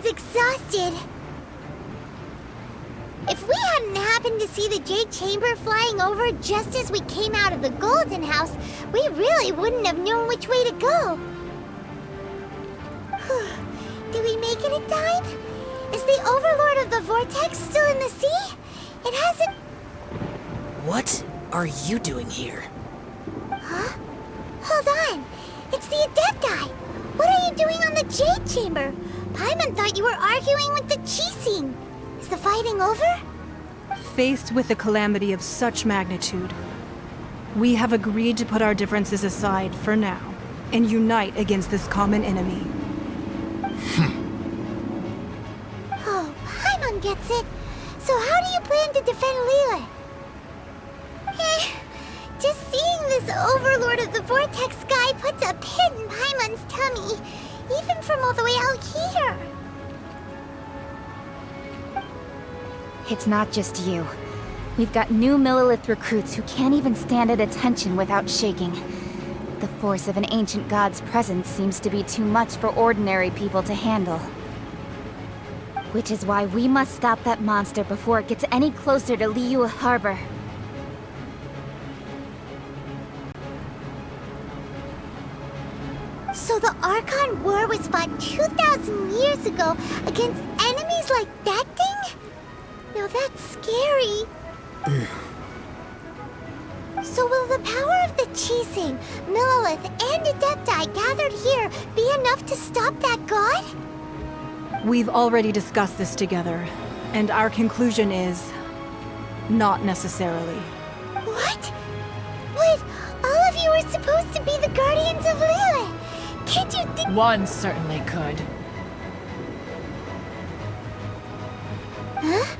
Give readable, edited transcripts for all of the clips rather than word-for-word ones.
exhausted. If we hadn't happened to see the Jade Chamber flying over just as we came out of the Golden House, we really wouldn't have known which way to go. Did we make it in time? Is the Overlord of the Vortex still in the sea? It hasn't... What are you doing here? Huh? Hold on. It's the Adepti. What are you doing on the Jade Chamber? Paimon thought you were arguing with the Chising. Is the fighting over? Faced with a calamity of such magnitude, we have agreed to put our differences aside for now and unite against this common enemy. Oh, Paimon gets it. So how do you plan to defend Liyue? Just seeing this Overlord of the Vortex guy puts a pit in Paimon's tummy, even from all the way out here. It's not just you. We've got new Millilith recruits who can't even stand at attention without shaking. The force of an ancient god's presence seems to be too much for ordinary people to handle. Which is why we must stop that monster before it gets any closer to Liyue Harbor. So the Archon War was fought 2,000 years ago against enemies like that thing? Now that's scary. So will the power of the Chising, Millilith, and Adepti gathered here be enough to stop that god? We've already discussed this together, and our conclusion is... not necessarily. What? But all of you are supposed to be the guardians of Liyue. Can't you think— One certainly could. Huh?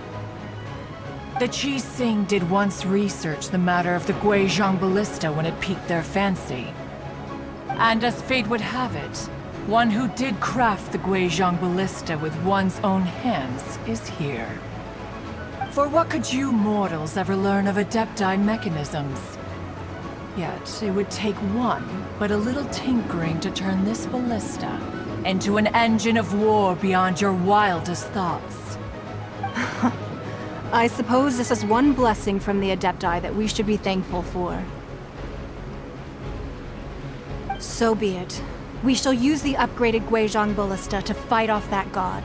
The Chising did once research the matter of the Guizhong Ballista when it piqued their fancy. And as fate would have it, one who did craft the Guizhong Ballista with one's own hands is here. For what could you mortals ever learn of Adepti mechanisms? Yet, it would take one, but a little tinkering to turn this ballista into an engine of war beyond your wildest thoughts. I suppose this is one blessing from the Adepti that we should be thankful for. So be it. We shall use the upgraded Guizhong Ballista to fight off that god.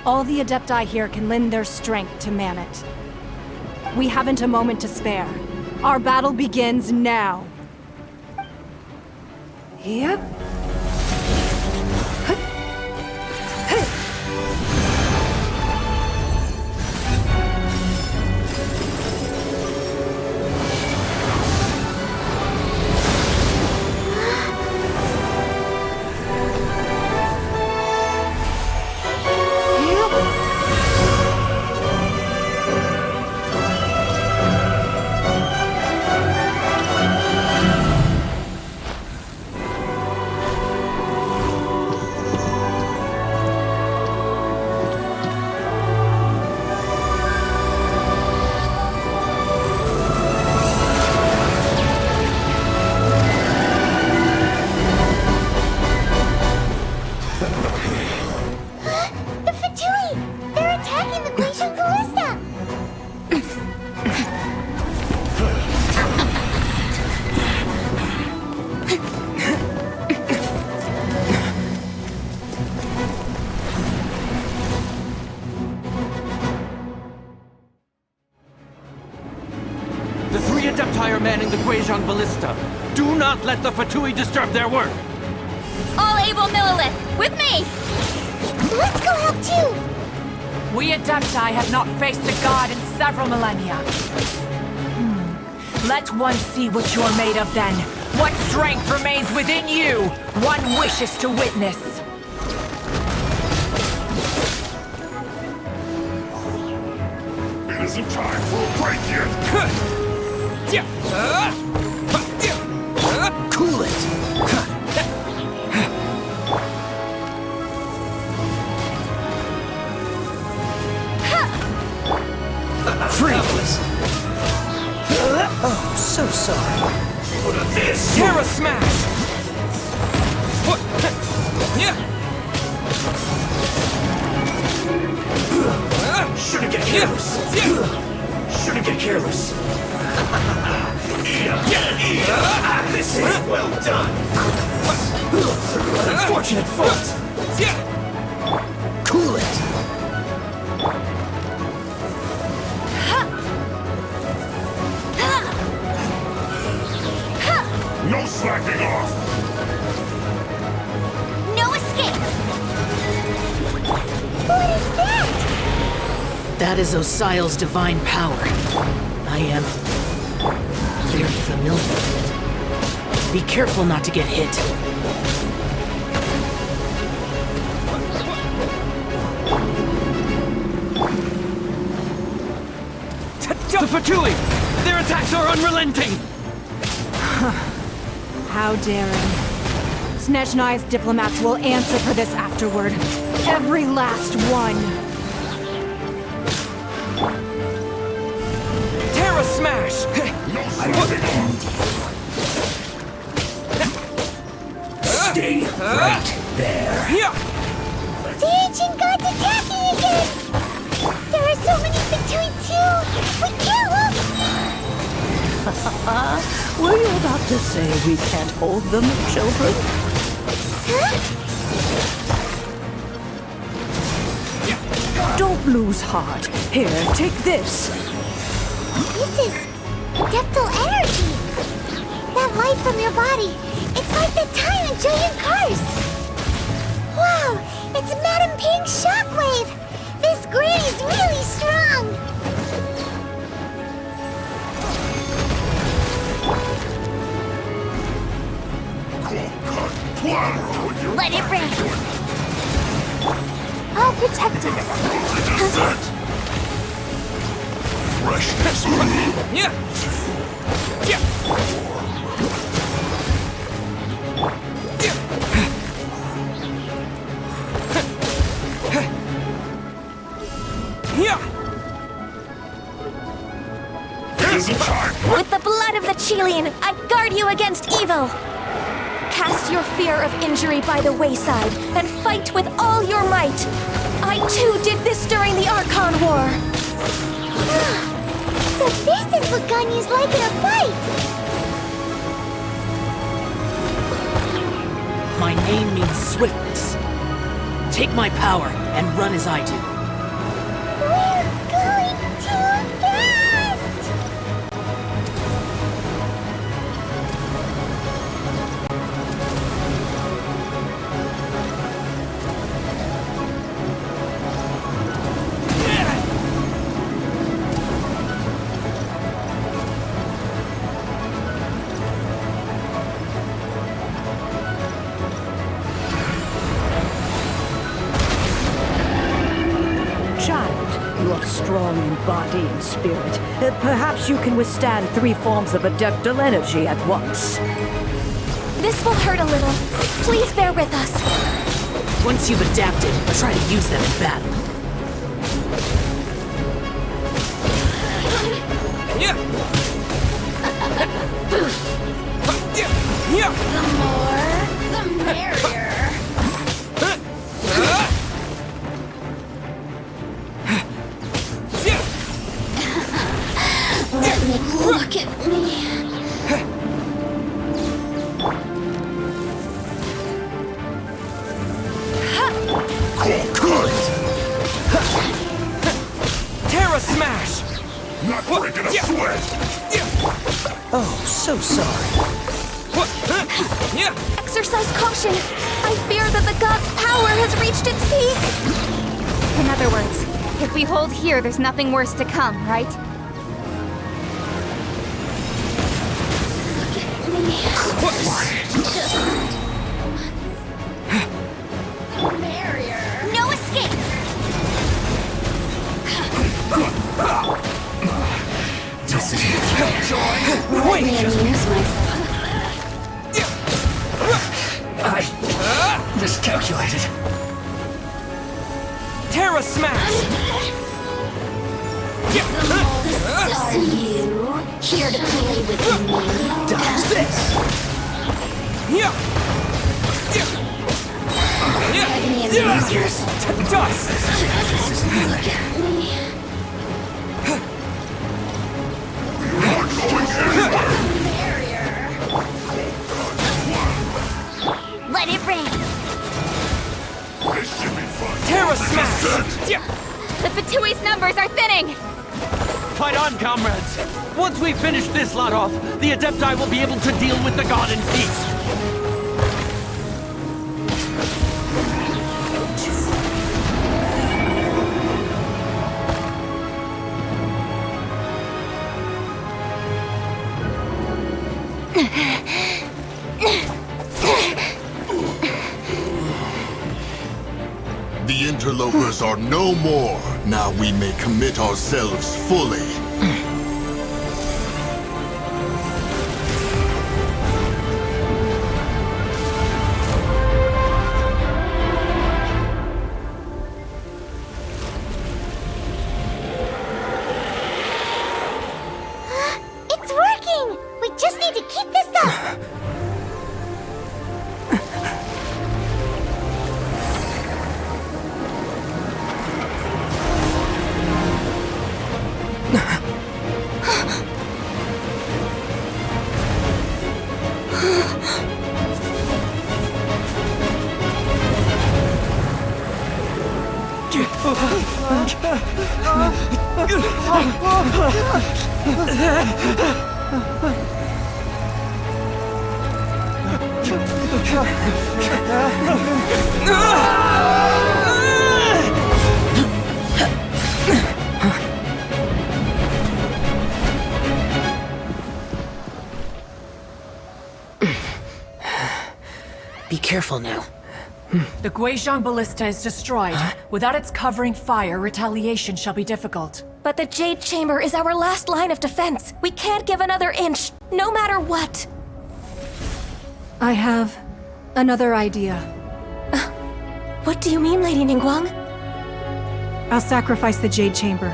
All the Adepti here can lend their strength to man it. We haven't a moment to spare. Our battle begins now. Yep. Manning the Guizhong Ballista. Do not let the Fatui disturb their work! All able Millilith, with me! Let's go help too! We Adepti have not faced a god in several millennia. Let one see what you're made of then. What strength remains within you? One wishes to witness. It isn't time for a break yet! Cool it! Freeze! Oh, so sorry. What is this? Terra Smash! careless. Shouldn't get careless. This is well done. An unfortunate fault. Cool it! No slacking off. No escape! What is that? That is Osial's divine power. I am very familiar with it. Be careful not to get hit. The Fatui! Their attacks are unrelenting! How daring. Snezhnai's diplomats will answer for this afterward. Every last one. Terra Smash! No slacking off. Stay right there. The ancient god's attacking again! There are so many Fatui too! We can't look! Were you about to say we can't hold them, children? Huh? Don't lose heart. Here, take this. This is adeptal energy! That light from your body, it's like the time in Julian Cars! Wow, it's Madame Ping's shockwave! This granny's really strong! Let it rain! I'll protect us! Freshness. With the blood of the Chilean, I guard you against evil! Cast your fear of injury by the wayside, and fight with all your might! I too did this during the Archon War! So this is what Ganyu's like in a fight! My name means swiftness. Take my power and run as I do. We're going too fast! Child, you are strong in body and spirit. Perhaps you can withstand 3 forms of adeptal energy at once. This will hurt a little. Please bear with us. Once you've adapted, try to use them in battle. The more, the merrier. Let me look at me. Terra Smash! Not breaking a sweat. Oh, so sorry. Exercise caution! I fear that the god's power has reached its peak! In other words, if we hold here, there's nothing worse to come, right? No escape! This is Killjoy. Let me amuse myself. I miscalculated. Terra Smash! Are you here to play with me? Dodge this! Let me amuse yourself. Dust! Look at me. a smash! The Fatui's numbers are thinning! Fight on, comrades! Once we finish this lot off, the Adepti will be able to deal with the god in peace! The interlopers are no more. Now we may commit ourselves fully. It's working! We just need to keep this up! Be careful now. The Guizhong Ballista is destroyed. Without its covering fire, retaliation shall be difficult. But the Jade Chamber is our last line of defense. We can't give another inch, no matter what. I have another idea. What do you mean, Lady Ningguang? I'll sacrifice the Jade Chamber.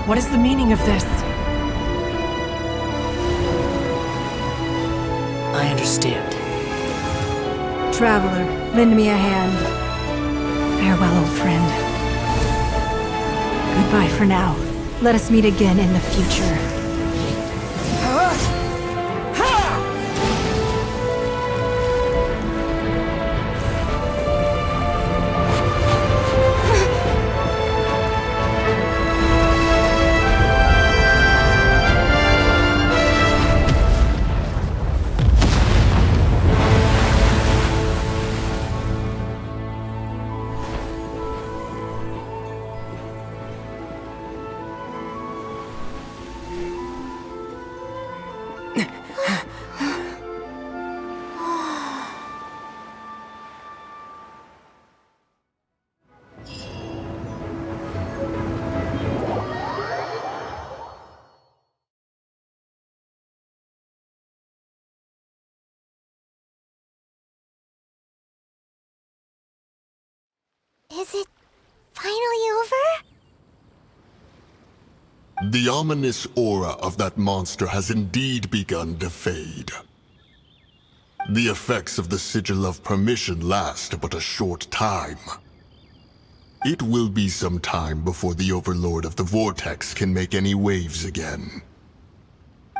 What is the meaning of this? I understand. Traveler, lend me a hand. Farewell, old friend. Goodbye for now. Let us meet again in the future. Is it finally over? The ominous aura of that monster has indeed begun to fade. The effects of the Sigil of Permission last but a short time. It will be some time before the Overlord of the Vortex can make any waves again.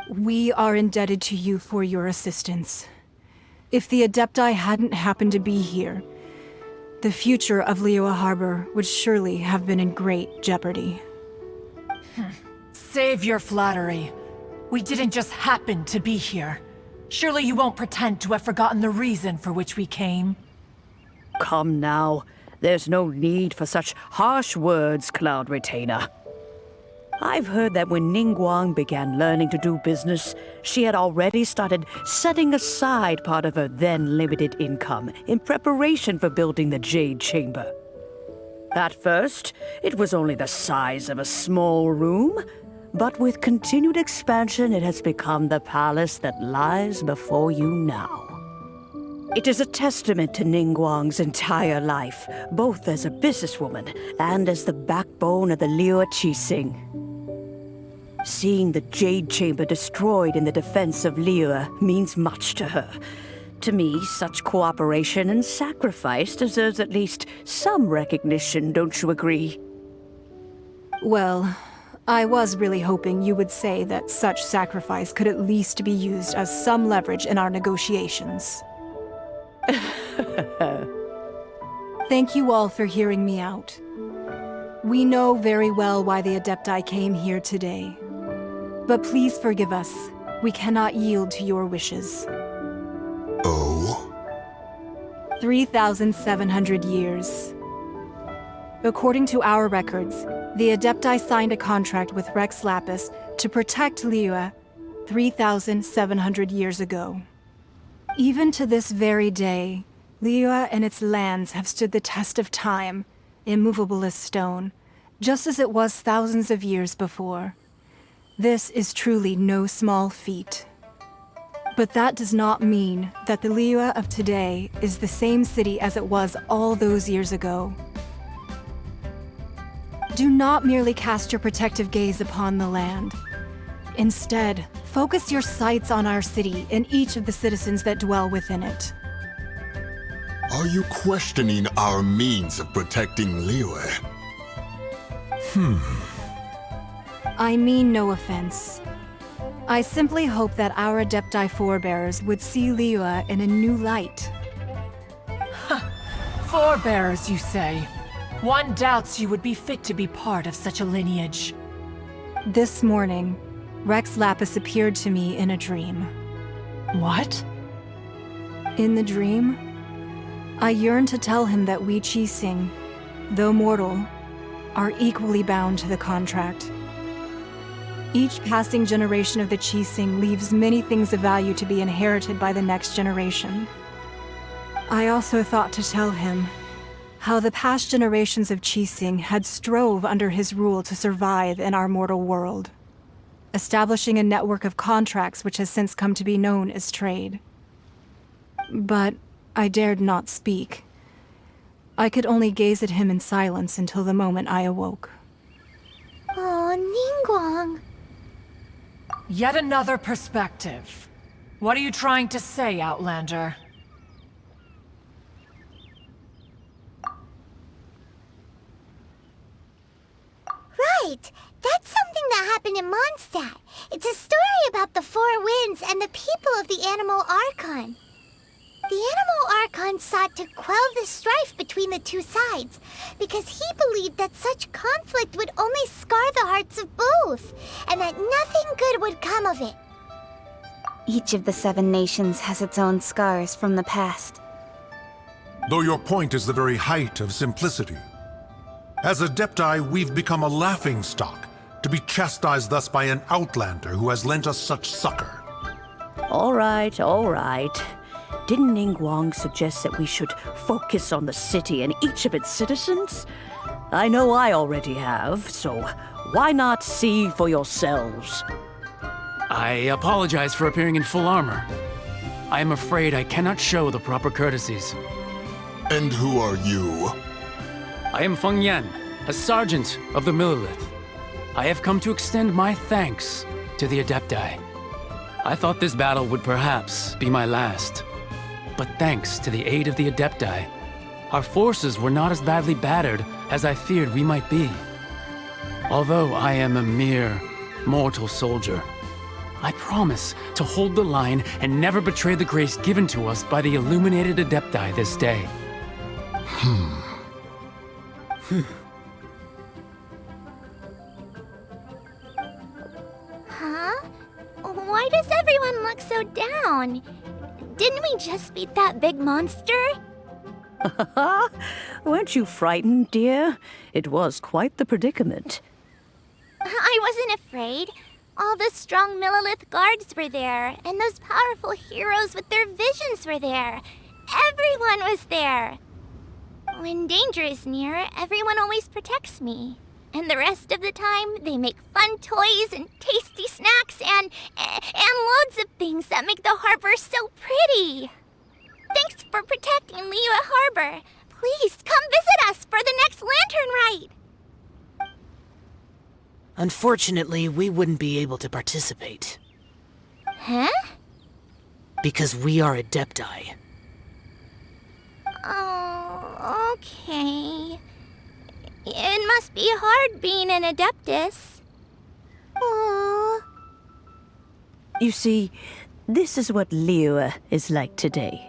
We are indebted to you for your assistance. If the Adepti hadn't happened to be here, the future of Liyue Harbor would surely have been in great jeopardy. Save your flattery. We didn't just happen to be here. Surely you won't pretend to have forgotten the reason for which we came. Come now. There's no need for such harsh words, Cloud Retainer. I've heard that when Ningguang began learning to do business, she had already started setting aside part of her then limited income in preparation for building the Jade Chamber. At first, it was only the size of a small room, but with continued expansion, it has become the palace that lies before you now. It is a testament to Ningguang's entire life, both as a businesswoman and as the backbone of the Liyue Qixing. Seeing the Jade Chamber destroyed in the defense of Liyue means much to her. To me, such cooperation and sacrifice deserves at least some recognition, don't you agree? Well, I was really hoping you would say that such sacrifice could at least be used as some leverage in our negotiations. Thank you all for hearing me out. We know very well why the Adepti came here today. But please forgive us. We cannot yield to your wishes. Oh? 3,700 years. According to our records, the Adepti signed a contract with Rex Lapis to protect Liyue 3,700 years ago. Even to this very day, Liyue and its lands have stood the test of time, immovable as stone, just as it was thousands of years before. This is truly no small feat. But that does not mean that the Liyue of today is the same city as it was all those years ago. Do not merely cast your protective gaze upon the land. Instead, focus your sights on our city and each of the citizens that dwell within it. Are you questioning our means of protecting Liyue? I mean no offense. I simply hope that our Adepti forebears would see Liyue in a new light. Forebearers, you say? One doubts you would be fit to be part of such a lineage. This morning, Rex Lapis appeared to me in a dream. What? In the dream, I yearned to tell him that we Qixing, though mortal, are equally bound to the contract. Each passing generation of the Qixing leaves many things of value to be inherited by the next generation. I also thought to tell him how the past generations of Qixing had strove under his rule to survive in our mortal world, establishing a network of contracts which has since come to be known as trade. But I dared not speak. I could only gaze at him in silence until the moment I awoke. Oh, Ningguang. Yet another perspective. What are you trying to say, Outlander? Right! That's something that happened in Mondstadt. It's a story about the Four Winds and the people of the Animal Archon. The Animal Archon sought to quell the strife between the two sides, because he believed that such conflict would only scar the hearts of both, and that nothing good would come of it. Each of the 7 nations has its own scars from the past. Though your point is the very height of simplicity. As Adepti, we've become a laughingstock, to be chastised thus by an outlander who has lent us such succor. All right, all right. Didn't Ningguang suggest that we should focus on the city and each of its citizens? I know I already have, so why not see for yourselves? I apologize for appearing in full armor. I am afraid I cannot show the proper courtesies. And who are you? I am Feng Yan, a sergeant of the Millelith. I have come to extend my thanks to the Adepti. I thought this battle would perhaps be my last. But thanks to the aid of the Adepti, our forces were not as badly battered as I feared we might be. Although I am a mere mortal soldier, I promise to hold the line and never betray the grace given to us by the illuminated Adepti this day. Huh? Why does everyone look so down? Didn't we just beat that big monster? Weren't you frightened, dear? It was quite the predicament. I wasn't afraid. All the strong Millelith guards were there, and those powerful heroes with their visions were there. Everyone was there. When danger is near, everyone always protects me. And the rest of the time, they make fun toys and tasty snacks and loads of things that make the harbor so pretty. Thanks for protecting Liyue Harbor. Please come visit us for the next lantern rite. Unfortunately, we wouldn't be able to participate. Huh? Because we are Adepti. Oh, okay. It must be hard being an Adeptus. Aww. You see, this is what Liyue is like today.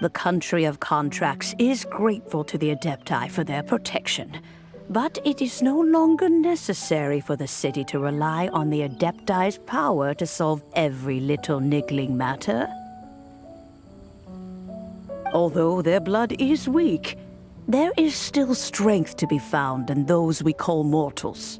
The country of contracts is grateful to the Adepti for their protection, but it is no longer necessary for the city to rely on the Adepti's power to solve every little niggling matter. Although their blood is weak, there is still strength to be found in those we call mortals.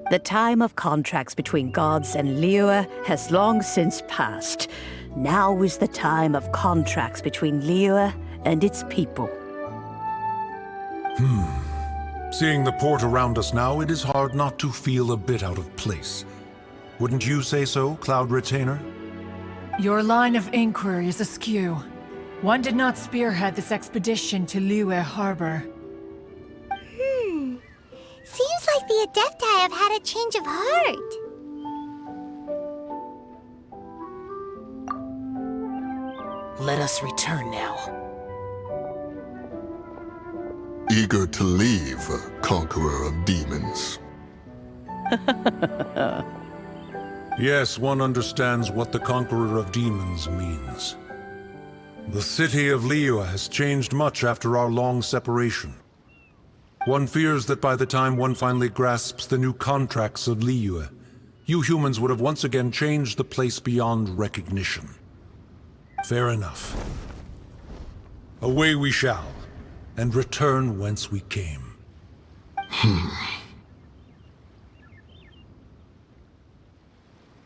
The time of contracts between gods and Liyue has long since passed. Now is the time of contracts between Liyue and its people. Seeing the port around us now, it is hard not to feel a bit out of place. Wouldn't you say so, Cloud Retainer? Your line of inquiry is askew. One did not spearhead this expedition to Liyue Harbor. Seems like the Adepti have had a change of heart. Let us return now. Eager to leave, Conqueror of Demons. Yes, one understands what the Conqueror of Demons means. The city of Liyue has changed much after our long separation. One fears that by the time one finally grasps the new contracts of Liyue, you humans would have once again changed the place beyond recognition. Fair enough. Away we shall, and return whence we came.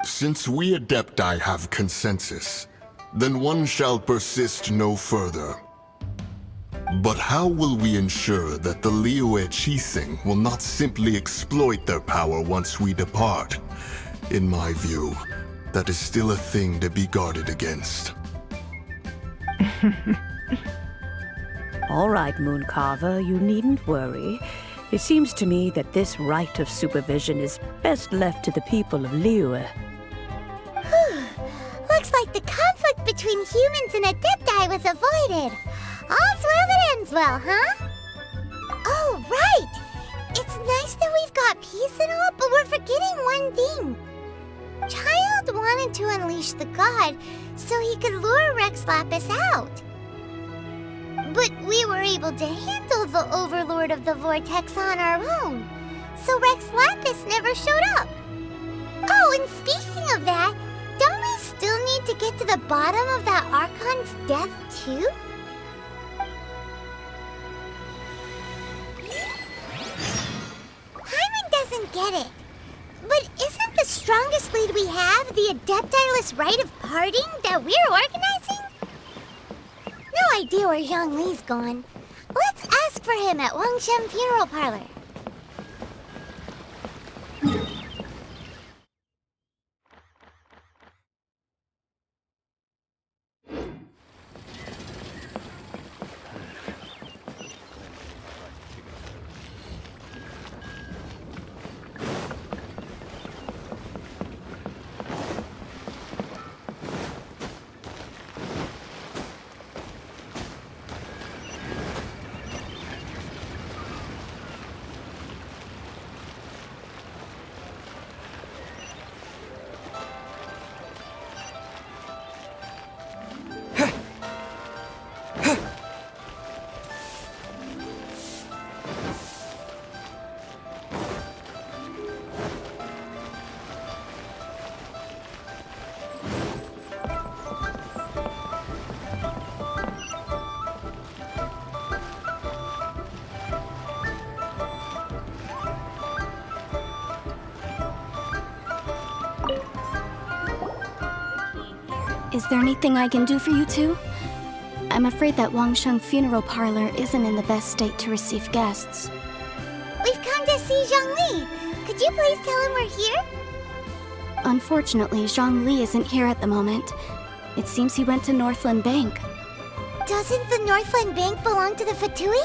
Since we Adepti have consensus, then one shall persist no further. But how will we ensure that the Liyue Qixing will not simply exploit their power once we depart? In my view, that is still a thing to be guarded against. All right, Mooncarver, you needn't worry. It seems to me that this right of supervision is best left to the people of Liyue. Looks like the conflict between humans and Adepti was avoided. All's well that ends well, huh? Oh, right! It's nice that we've got peace and all, but we're forgetting one thing. Child wanted to unleash the god so he could lure Rex Lapis out. But we were able to handle the Overlord of the Vortex on our own, so Rex Lapis never showed up. Oh, and speaking of that, don't we still need to get to the bottom of that Archon's death, too? Paimon doesn't get it. But isn't the strongest lead we have the Adepti-less Rite of Parting that we're organizing? No idea where Zhongli's gone. Let's ask for him at Wangshen Funeral Parlor. Is there anything I can do for you two? I'm afraid that Wangshen Funeral Parlor isn't in the best state to receive guests. We've come to see Zhongli. Could you please tell him we're here? Unfortunately, Zhongli isn't here at the moment. It seems he went to Northland Bank. Doesn't the Northland Bank belong to the Fatui?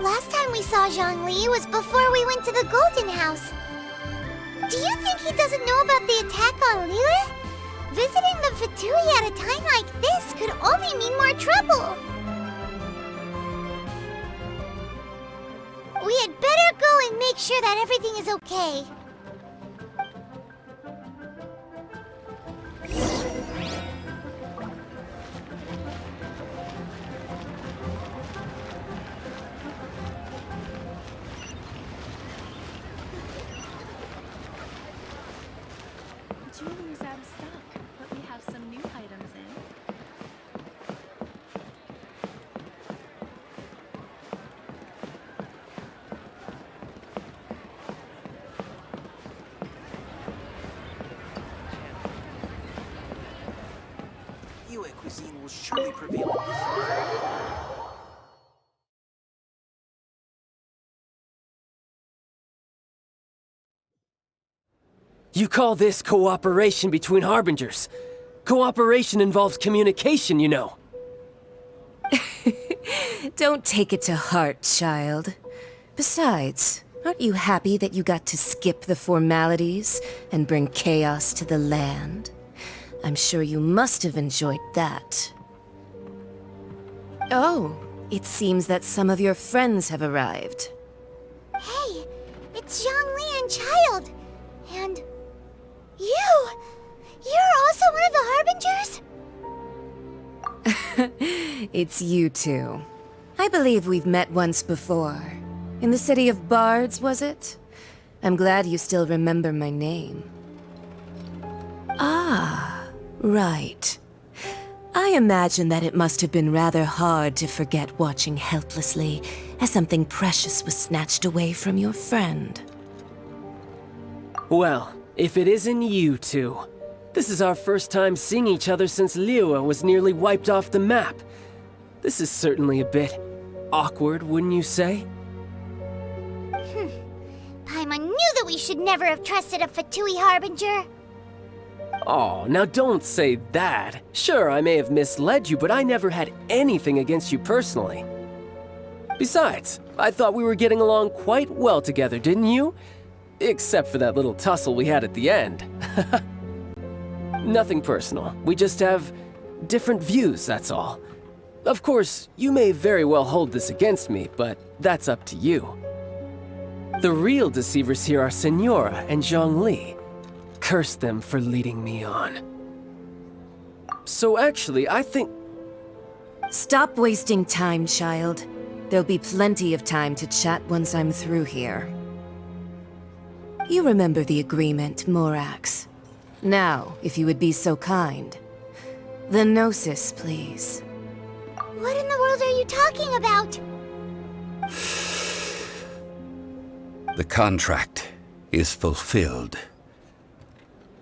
Last time we saw Zhongli was before we went to the Golden House. Do you think he doesn't know about the attack on Liyue? Visiting the Fatui at a time like this could only mean more trouble. We had better go and make sure that everything is okay. will surely prevail in this. You call this cooperation between Harbingers? Cooperation involves communication, you know. Don't take it to heart, child. Besides, aren't you happy that you got to skip the formalities and bring chaos to the land? I'm sure you must have enjoyed that. Oh, it seems that some of your friends have arrived. Hey, it's Zhongli and Child. And you! You're also one of the Harbingers? It's you two. I believe we've met once before. In the City of Bards, was it? I'm glad you still remember my name. Ah, right. I imagine that it must have been rather hard to forget watching helplessly as something precious was snatched away from your friend. Well, if it isn't you two. This is our first time seeing each other since Liyue was nearly wiped off the map. This is certainly a bit awkward, wouldn't you say? Paimon knew that we should never have trusted a Fatui Harbinger. Oh, now don't say that. Sure, I may have misled you, but I never had anything against you personally. Besides, I thought we were getting along quite well together, didn't you? Except for that little tussle we had at the end. Nothing personal. We just have different views, that's all. Of course, you may very well hold this against me, but that's up to you. The real deceivers here are Senora and Zhongli. Curse them for leading me on. So actually, I think... Stop wasting time, child. There'll be plenty of time to chat once I'm through here. You remember the agreement, Morax. Now, if you would be so kind. The Gnosis, please. What in the world are you talking about? The contract is fulfilled.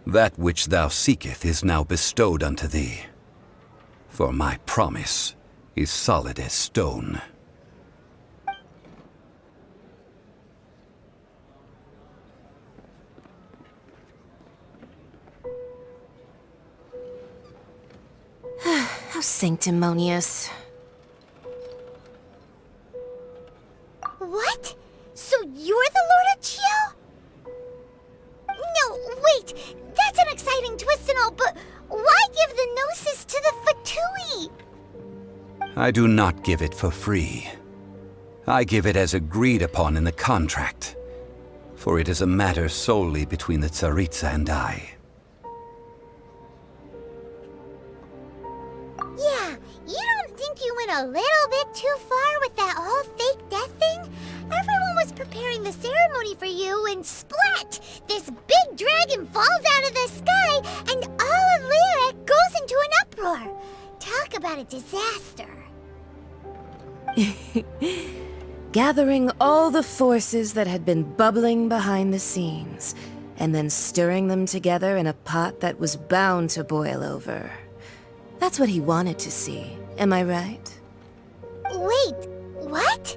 That which thou seeketh is now bestowed unto thee. For my promise is solid as stone. How sanctimonious. What? So you're the Lord of Geo? No, wait! That's an exciting twist and all, but why give the Gnosis to the Fatui? I do not give it for free. I give it as agreed upon in the contract, for it is a matter solely between the Tsaritsa and I. Yeah, you don't think you went a little bit too far with that whole fake death thing? Everyone was preparing the ceremony for you, and splat! This big dragon falls out of the sky, and all of Liyue goes into an uproar. Talk about a disaster. Gathering all the forces that had been bubbling behind the scenes, and then stirring them together in a pot that was bound to boil over. That's what he wanted to see, am I right? Wait, what?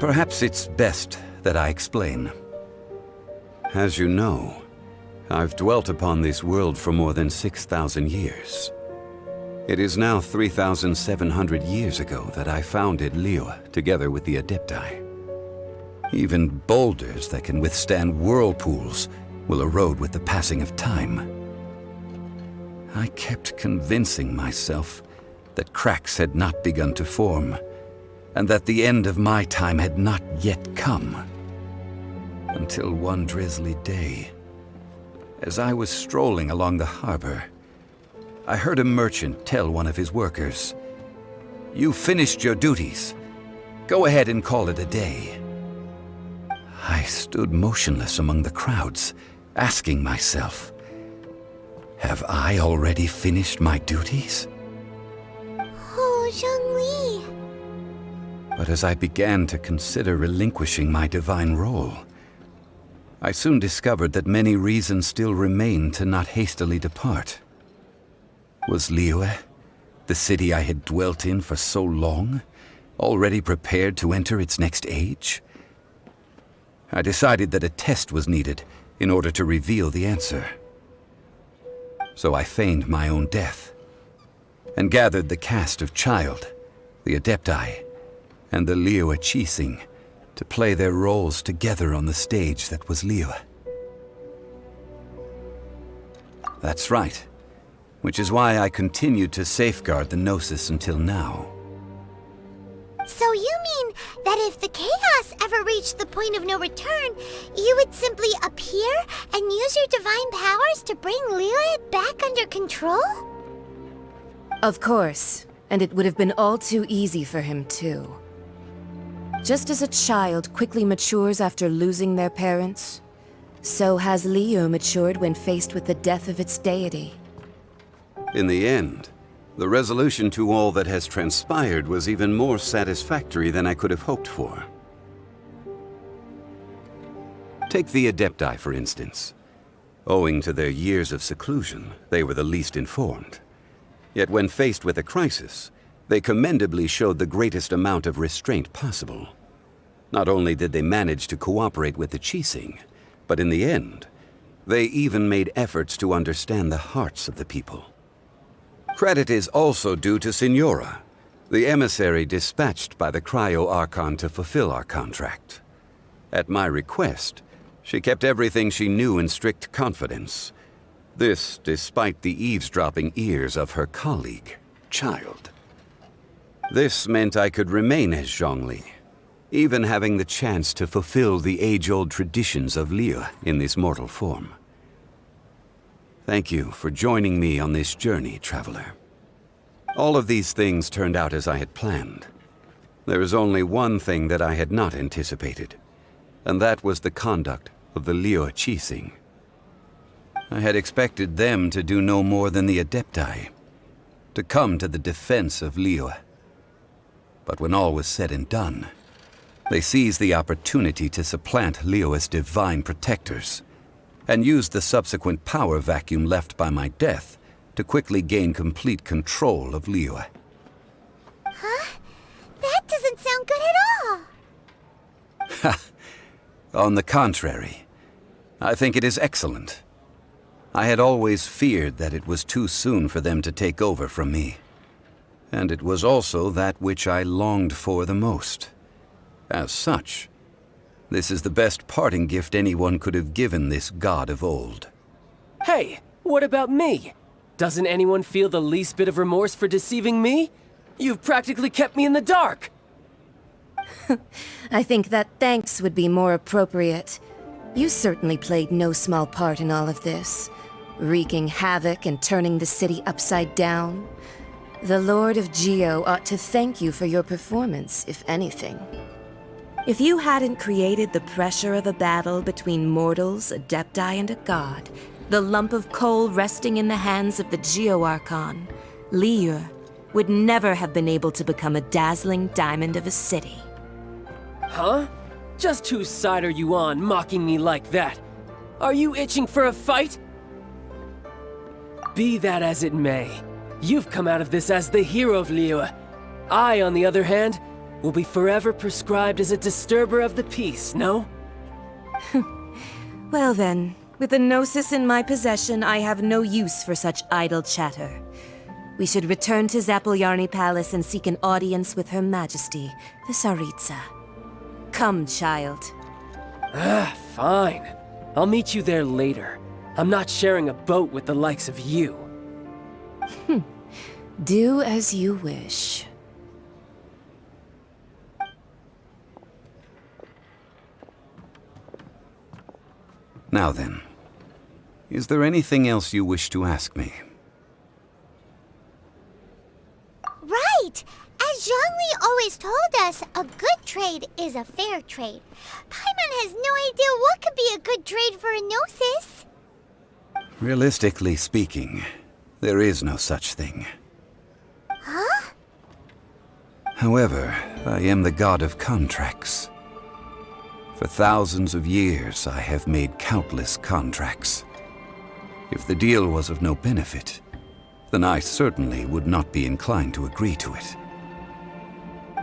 Perhaps it's best that I explain. As you know, I've dwelt upon this world for more than 6,000 years. It is now 3,700 years ago that I founded Liyue together with the Adepti. Even boulders that can withstand whirlpools will erode with the passing of time. I kept convincing myself that cracks had not begun to form, and that the end of my time had not yet come. Until one drizzly day, as I was strolling along the harbor, I heard a merchant tell one of his workers, "You've finished your duties. Go ahead and call it a day." I stood motionless among the crowds, asking myself, have I already finished my duties? Oh, Zhongli. But as I began to consider relinquishing my divine role, I soon discovered that many reasons still remained to not hastily depart. Was Liyue, the city I had dwelt in for so long, already prepared to enter its next age? I decided that a test was needed in order to reveal the answer. So I feigned my own death, and gathered the cast of Child, the Adepti, and the Liyue Qixing to play their roles together on the stage that was Liyue. That's right, which is why I continued to safeguard the Gnosis until now. So you mean that if the chaos ever reached the point of no return, you would simply appear and use your divine powers to bring Liyue back under control? Of course, and it would have been all too easy for him too. Just as a child quickly matures after losing their parents, so has Liyue matured when faced with the death of its deity. In the end, the resolution to all that has transpired was even more satisfactory than I could have hoped for. Take the Adepti, for instance. Owing to their years of seclusion, they were the least informed. Yet when faced with a crisis, they commendably showed the greatest amount of restraint possible. Not only did they manage to cooperate with the Qixing, but in the end, they even made efforts to understand the hearts of the people. Credit is also due to Signora, the emissary dispatched by the Geo Archon to fulfill our contract. At my request, she kept everything she knew in strict confidence. This despite the eavesdropping ears of her colleague, Child. This meant I could remain as Zhongli, even having the chance to fulfill the age-old traditions of Liyue in this mortal form. Thank you for joining me on this journey, Traveler. All of these things turned out as I had planned. There is only one thing that I had not anticipated, and that was the conduct of the Liyue Qixing. I had expected them to do no more than the Adepti, to come to the defense of Liyue. But when all was said and done, they seized the opportunity to supplant Liyue's divine protectors, and used the subsequent power vacuum left by my death to quickly gain complete control of Liyue. Huh? That doesn't sound good at all! Ha! On the contrary, I think it is excellent. I had always feared that it was too soon for them to take over from me. And it was also that which I longed for the most. As such, this is the best parting gift anyone could have given this god of old. Hey, what about me? Doesn't anyone feel the least bit of remorse for deceiving me? You've practically kept me in the dark! I think that thanks would be more appropriate. You certainly played no small part in all of this, wreaking havoc and turning the city upside down. The Lord of Geo ought to thank you for your performance, if anything. If you hadn't created the pressure of a battle between mortals, Adepti, and a god, the lump of coal resting in the hands of the Geo Archon, Liyue, would never have been able to become a dazzling diamond of a city. Huh? Just whose side are you on, mocking me like that? Are you itching for a fight? Be that as it may, you've come out of this as the hero of Liyue. I, on the other hand, will be forever prescribed as a disturber of the peace, no? Well then, with the Gnosis in my possession, I have no use for such idle chatter. We should return to Zapoljarny Palace and seek an audience with Her Majesty, the Tsaritsa. Come, child. Fine. I'll meet you there later. I'm not sharing a boat with the likes of you. Do as you wish. Now then, is there anything else you wish to ask me? Right! As Zhongli always told us, a good trade is a fair trade. Paimon has no idea what could be a good trade for a Gnosis. Realistically speaking, there is no such thing. Huh? However, I am the god of contracts. For thousands of years, I have made countless contracts. If the deal was of no benefit, then I certainly would not be inclined to agree to it.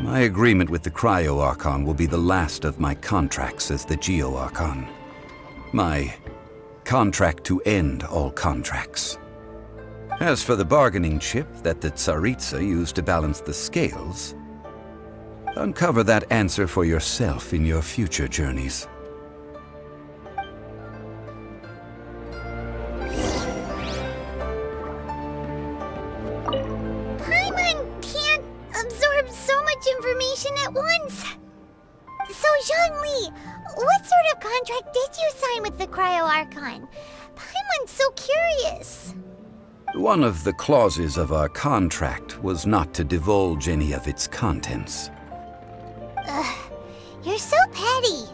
My agreement with the Cryo Archon will be the last of my contracts as the Geo Archon. My contract to end all contracts. As for the bargaining chip that the Tsaritsa used to balance the scales, uncover that answer for yourself in your future journeys. Paimon can't absorb so much information at once. So, Zhongli, what sort of contract did you sign with the Cryo Archon? Paimon's so curious. One of the clauses of our contract was not to divulge any of its contents. Ugh, you're so petty.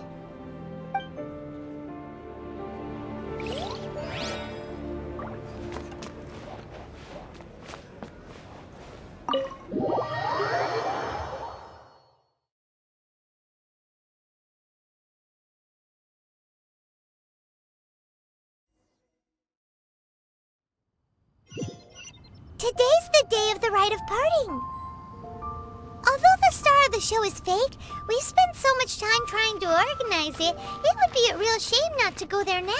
Today's the day of the Rite of Parting. Although the star of the show is fake, we've spent so much time trying to organize it, it would be a real shame not to go there now.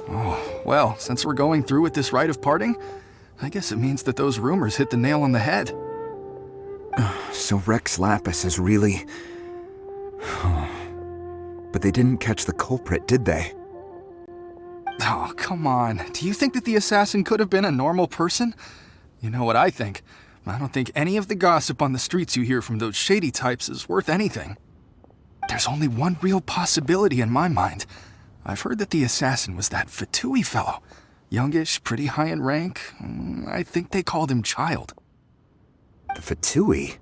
Oh, well, since we're going through with this rite of parting, I guess it means that those rumors hit the nail on the head. So Rex Lapis is really... But they didn't catch the culprit, did they? Oh, come on. Do you think that the assassin could have been a normal person? You know what I think. I don't think any of the gossip on the streets you hear from those shady types is worth anything. There's only one real possibility in my mind. I've heard that the assassin was that Fatui fellow. Youngish, pretty high in rank. I think they called him Child. The Fatui?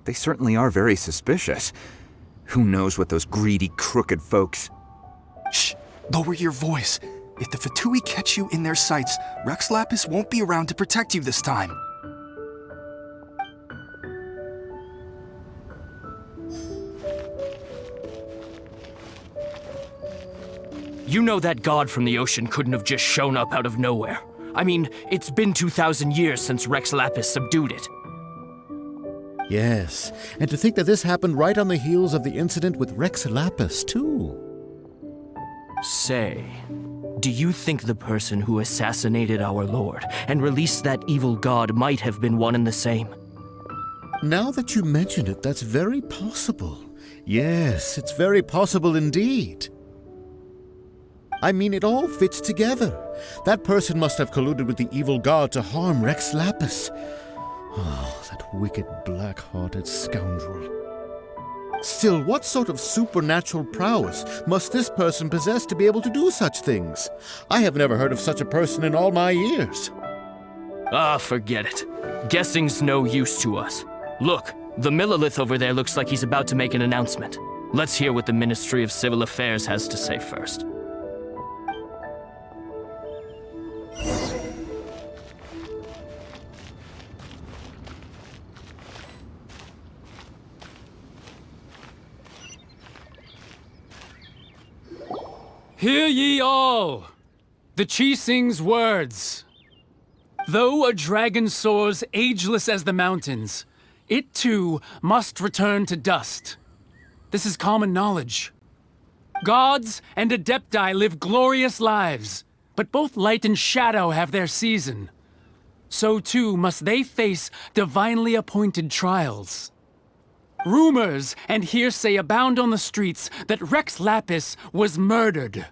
They certainly are very suspicious. Who knows what those greedy, crooked folks... Shh! Lower your voice. If the Fatui catch you in their sights, Rex Lapis won't be around to protect you this time. You know that god from the ocean couldn't have just shown up out of nowhere. I mean, it's been 2,000 years since Rex Lapis subdued it. Yes, and to think that this happened right on the heels of the incident with Rex Lapis, too. Say, do you think the person who assassinated our lord and released that evil god might have been one and the same? Now that you mention it, that's very possible. Yes, it's very possible indeed. I mean, it all fits together. That person must have colluded with the evil god to harm Rex Lapis. Oh, that wicked, black-hearted scoundrel. Still, what sort of supernatural prowess must this person possess to be able to do such things? I have never heard of such a person in all my years. Ah, forget it. Guessing's no use to us. Look, the Millilith over there looks like he's about to make an announcement. Let's hear what the Ministry of Civil Affairs has to say first. Hear ye all! The Chi sings words. Though a dragon soars ageless as the mountains, it too must return to dust. This is common knowledge. Gods and Adepti live glorious lives, but both light and shadow have their season. So too must they face divinely appointed trials. Rumors and hearsay abound on the streets that Rex Lapis was murdered.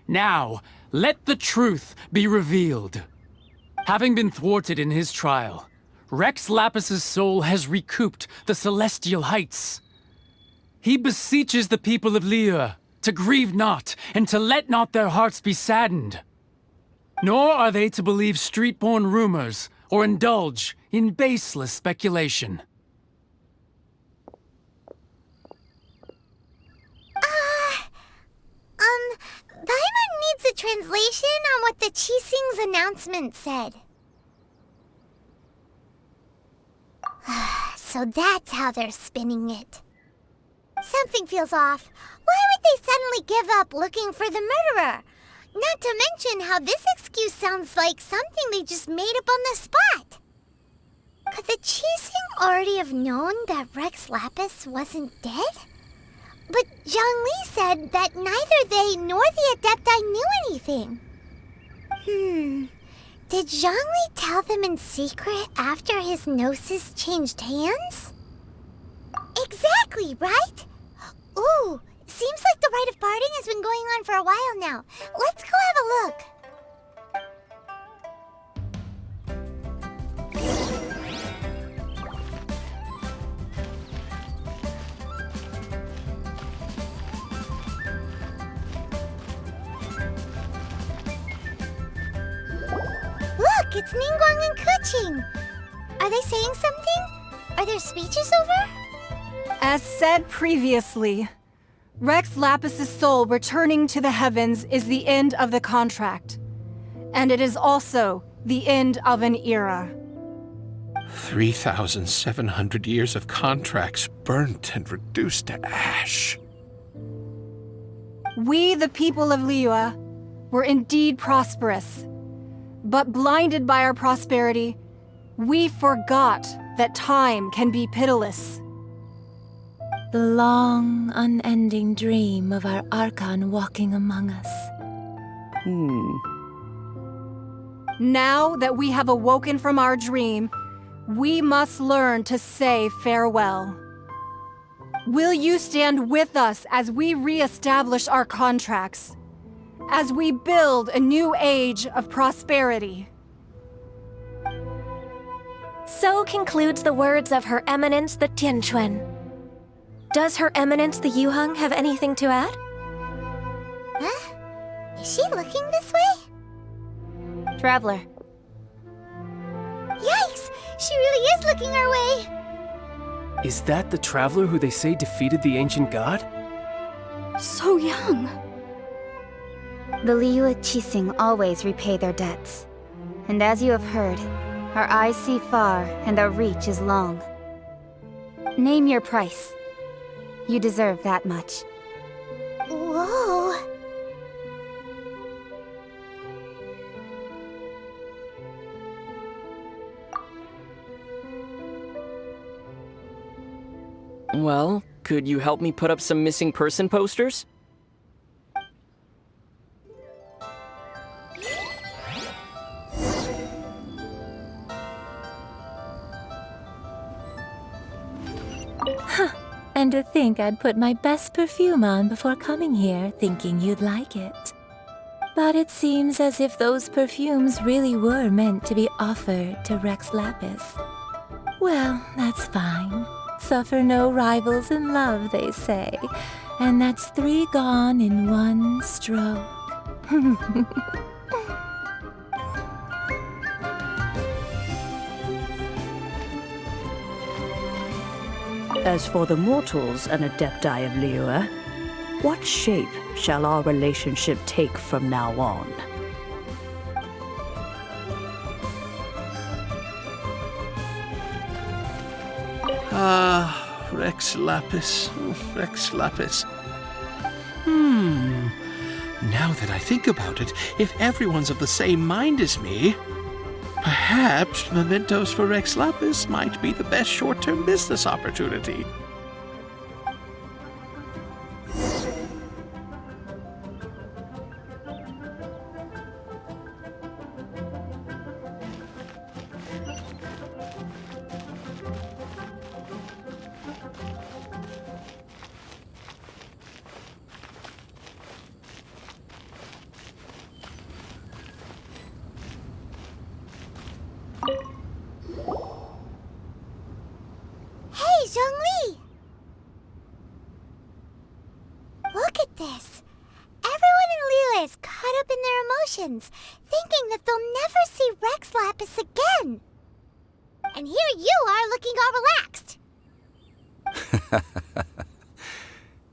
Now, Let the truth be revealed. Having been thwarted in his trial, Rex Lapis's soul has recouped the celestial heights. He beseeches the people of Liyue to grieve not, and to let not their hearts be saddened. Nor are they to believe street-born rumors, or indulge in baseless speculation. Paimon needs a translation on what the Qixing's announcement said. So that's how they're spinning it. Something feels off. Why would they suddenly give up looking for the murderer? Not to mention how this excuse sounds like something they just made up on the spot. Could the Qixing already have known that Rex Lapis wasn't dead? But Zhongli said that neither they nor the Adepti knew anything. Did Zhongli tell them in secret after his gnosis changed hands? Exactly, right? Ooh, seems like the rite of parting has been going on for a while now. Let's go have a look. Look, it's Ningguang and Keqing. Are they saying something? Are their speeches over? As said previously, Rex Lapis's soul returning to the heavens is the end of the contract. And it is also the end of an era. 3,700 years of contracts burnt and reduced to ash. We, the people of Liyue, were indeed prosperous. But blinded by our prosperity, we forgot that time can be pitiless. The long, unending dream of our Archon walking among us. Now that we have awoken from our dream, we must learn to say farewell. Will you stand with us as we re-establish our contracts? As we build a new age of prosperity? So concludes the words of Her Eminence the Tianquan. Does Her Eminence the Yuheng have anything to add? Huh? Is she looking this way? Traveler. Yikes! She really is looking our way! Is that the Traveler who they say defeated the ancient god? So young! The Liyue Qixing always repay their debts. And as you have heard, our eyes see far and our reach is long. Name your price. You deserve that much. Whoa! Well, could you help me put up some missing person posters? And to think I'd put my best perfume on before coming here, thinking you'd like it. But it seems as if those perfumes really were meant to be offered to Rex Lapis. Well, that's fine. Suffer no rivals in love, they say. And that's 3 gone in 1 stroke. As for the mortals and Adepti of Liyue, what shape shall our relationship take from now on? Rex Lapis, Rex Lapis. Now that I think about it, if everyone's of the same mind as me, perhaps mementos for Rex Lapis might be the best short-term business opportunity. visions, thinking that they'll never see Rex Lapis again. And here you are looking all relaxed.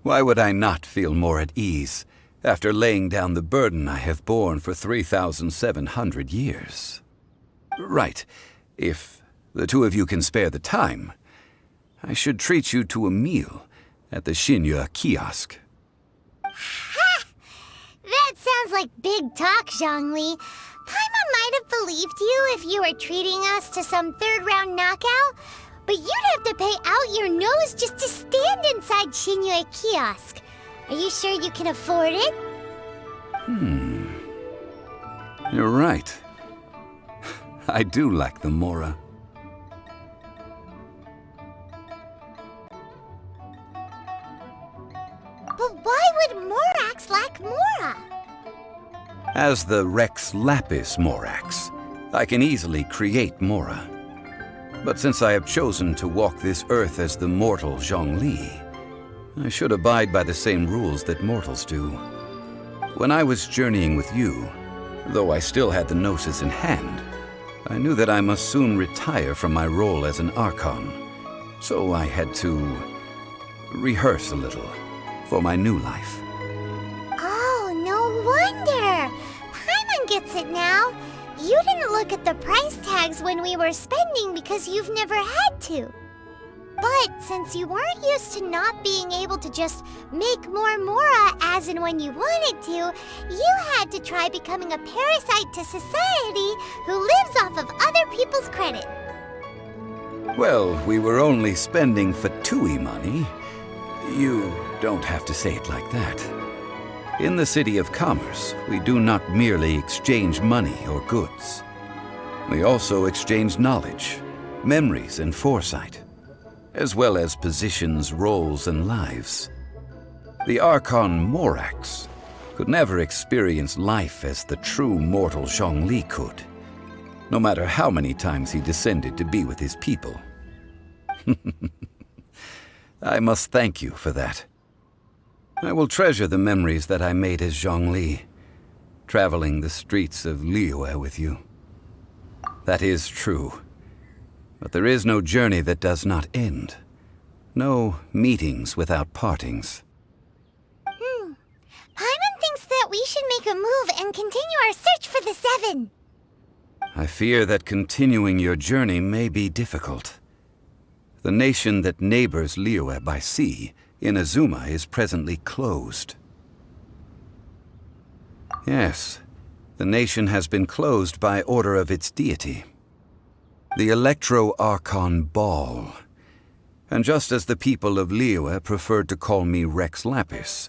Why would I not feel more at ease after laying down the burden I have borne for 3,700 years? Right. If the two of you can spare the time, I should treat you to a meal at the Shinyu kiosk. Ha! That sounds like big talk, Zhongli. Paimon might have believed you if you were treating us to some third-round knockout, but you'd have to pay out your nose just to stand inside Shinyu kiosk. Are you sure you can afford it? You're right. I do lack the Mora. But why would Morax lack Mora? As the Rex Lapis Morax, I can easily create Mora. But since I have chosen to walk this earth as the mortal Zhongli, I should abide by the same rules that mortals do. When I was journeying with you, though I still had the Gnosis in hand, I knew that I must soon retire from my role as an Archon, so I had to rehearse a little for my new life. Oh, no wonder! Paimon gets it now. You didn't look at the price tags when we were spending because you've never had to. But since you weren't used to not being able to just make more Mora as and when you wanted to, you had to try becoming a parasite to society who lives off of other people's credit. Well, we were only spending Fatui money. You don't have to say it like that. In the City of Commerce, we do not merely exchange money or goods. We also exchange knowledge, memories, and foresight, as well as positions, roles, and lives. The Archon Morax could never experience life as the true mortal Zhongli could, no matter how many times he descended to be with his people. I must thank you for that. I will treasure the memories that I made as Zhongli, traveling the streets of Liyue with you. That is true. But there is no journey that does not end. No meetings without partings. Paimon thinks that we should make a move and continue our search for the Seven. I fear that continuing your journey may be difficult. The nation that neighbors Liyue by sea, Inazuma, is presently closed. Yes, the nation has been closed by order of its deity, the Electro-Archon Ball. And just as the people of Liyue preferred to call me Rex Lapis,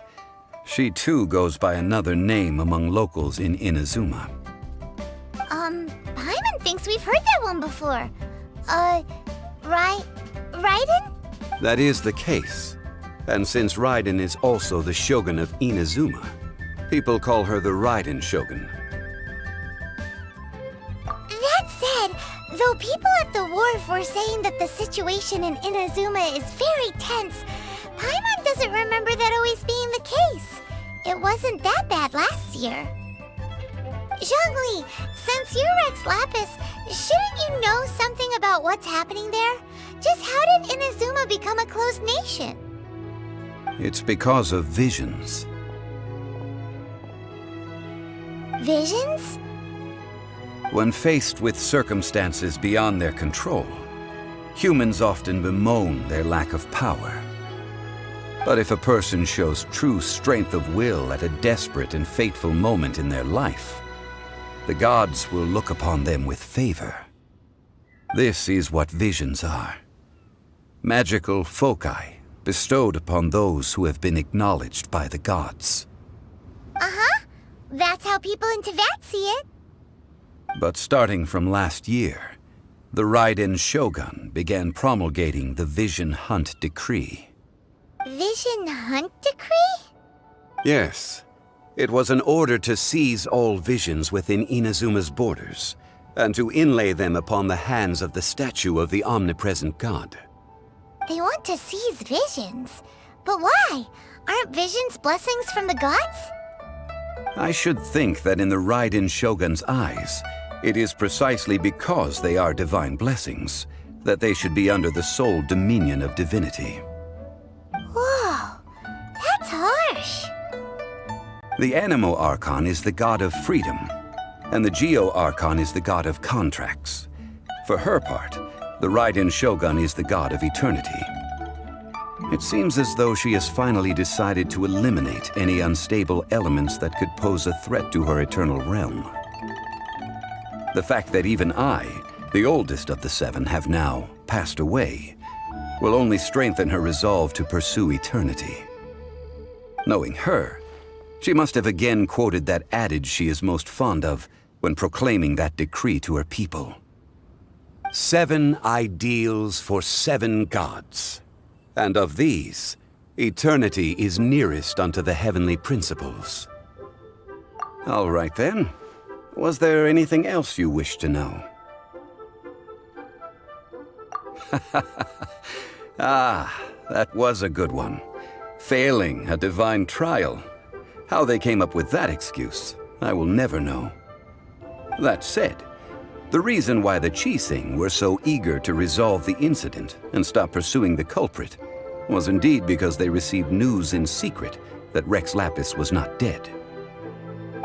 she too goes by another name among locals in Inazuma. Paimon thinks we've heard that one before. Raiden? That is the case. And since Raiden is also the Shogun of Inazuma, people call her the Raiden Shogun. That said, though people at the wharf were saying that the situation in Inazuma is very tense, Paimon doesn't remember that always being the case. It wasn't that bad last year. Zhongli, since you're Rex Lapis, shouldn't you know something about what's happening there? Just how did Inazuma become a closed nation? It's because of visions. Visions? When faced with circumstances beyond their control, humans often bemoan their lack of power. But if a person shows true strength of will at a desperate and fateful moment in their life, the gods will look upon them with favor. This is what visions are. Magical foci bestowed upon those who have been acknowledged by the gods. Uh-huh. That's how people in Teyvat see it. But starting from last year, the Raiden Shogun began promulgating the Vision Hunt Decree. Vision Hunt Decree? Yes. It was an order to seize all visions within Inazuma's borders, and to inlay them upon the hands of the statue of the omnipresent god. They want to seize visions. But why? Aren't visions blessings from the gods? I should think that in the Raiden Shogun's eyes, it is precisely because they are divine blessings that they should be under the sole dominion of divinity. Whoa, that's harsh. The Animo Archon is the god of freedom, and the Geo Archon is the god of contracts. For her part, the Raiden Shogun is the god of eternity. It seems as though she has finally decided to eliminate any unstable elements that could pose a threat to her eternal realm. The fact that even I, the oldest of the seven, have now passed away, will only strengthen her resolve to pursue eternity. Knowing her, she must have again quoted that adage she is most fond of when proclaiming that decree to her people. 7 ideals for 7 gods, and of these, eternity is nearest unto the heavenly principles. All right then. Was there anything else you wished to know? Ah, that was a good one. Failing a divine trial. How they came up with that excuse, I will never know. That said, the reason why the Qixing were so eager to resolve the incident and stop pursuing the culprit was indeed because they received news in secret that Rex Lapis was not dead.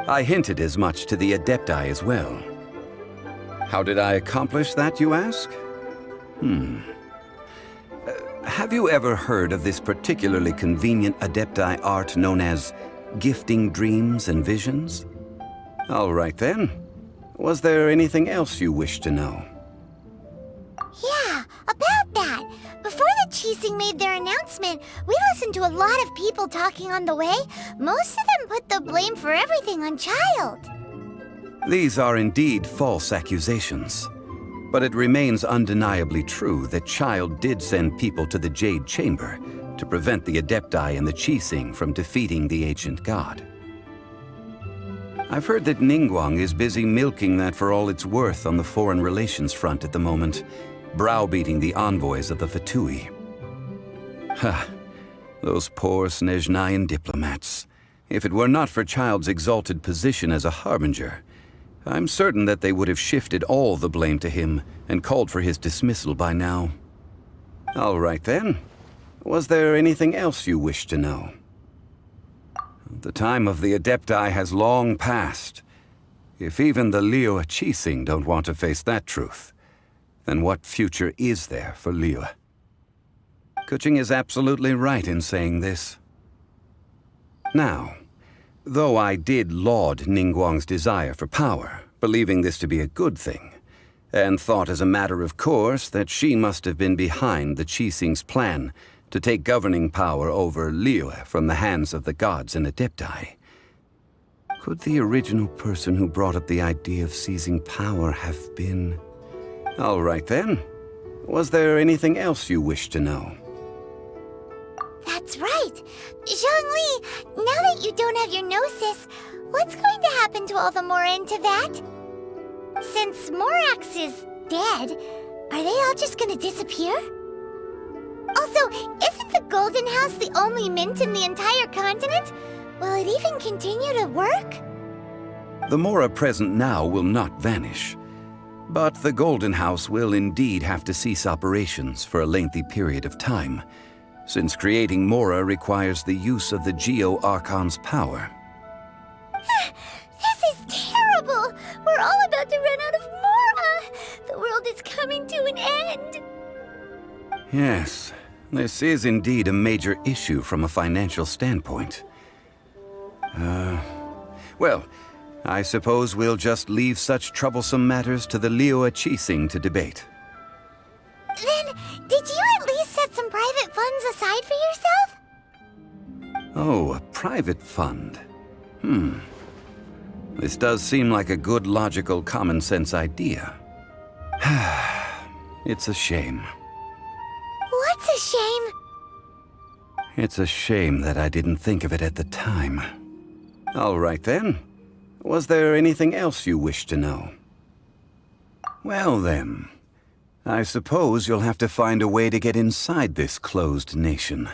I hinted as much to the Adepti as well. How did I accomplish that, you ask? Have you ever heard of this particularly convenient Adepti art known as gifting dreams and visions? All right then. Was there anything else you wish to know? Yeah, about that. Before the Qixing made their announcement, we listened to a lot of people talking on the way. Most of them put the blame for everything on Child. These are indeed false accusations. But it remains undeniably true that Child did send people to the Jade Chamber to prevent the Adepti and the Qixing from defeating the ancient god. I've heard that Ningguang is busy milking that for all it's worth on the foreign relations front at the moment, browbeating the envoys of the Fatui. Ha! Those poor Snezhnayan diplomats. If it were not for Child's exalted position as a harbinger, I'm certain that they would have shifted all the blame to him and called for his dismissal by now. All right then. Was there anything else you wish to know? The time of the Adepti has long passed. If even the Liyue Qixing don't want to face that truth, then what future is there for Liyue? Kuching is absolutely right in saying this. Now, though I did laud Ningguang's desire for power, believing this to be a good thing, and thought as a matter of course that she must have been behind the Qixing's plan to take governing power over Liyue from the hands of the gods and Adepti, could the original person who brought up the idea of seizing power have been... All right then. Was there anything else you wish to know? That's right. Zhongli, now that you don't have your gnosis, what's going to happen to all the Mora in Teyvat? Since Morax is dead, are they all just gonna disappear? Also, isn't the Golden House the only mint in the entire continent? Will it even continue to work? The Mora present now will not vanish, but the Golden House will indeed have to cease operations for a lengthy period of time, since creating Mora requires the use of the Geo Archon's power. This is terrible! We're all about to run out of Mora! The world is coming to an end! Yes, this is indeed a major issue from a financial standpoint. Well, I suppose we'll just leave such troublesome matters to the Liyue Qixing to debate. Then, did you at least set some private funds aside for yourself? Oh, a private fund. This does seem like a good, logical, common-sense idea. It's a shame. What's a shame? It's a shame that I didn't think of it at the time. All right then. Was there anything else you wish to know? Well then, I suppose you'll have to find a way to get inside this closed nation.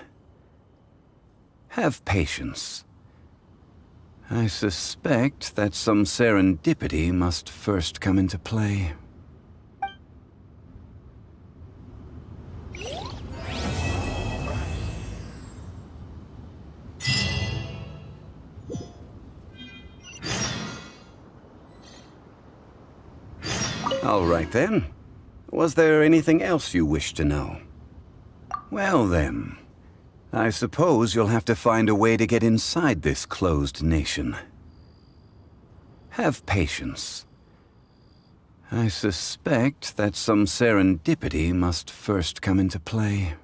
Have patience. I suspect that some serendipity must first come into play. All right then. Was there anything else you wish to know? Well then, I suppose you'll have to find a way to get inside this closed nation. Have patience. I suspect that some serendipity must first come into play.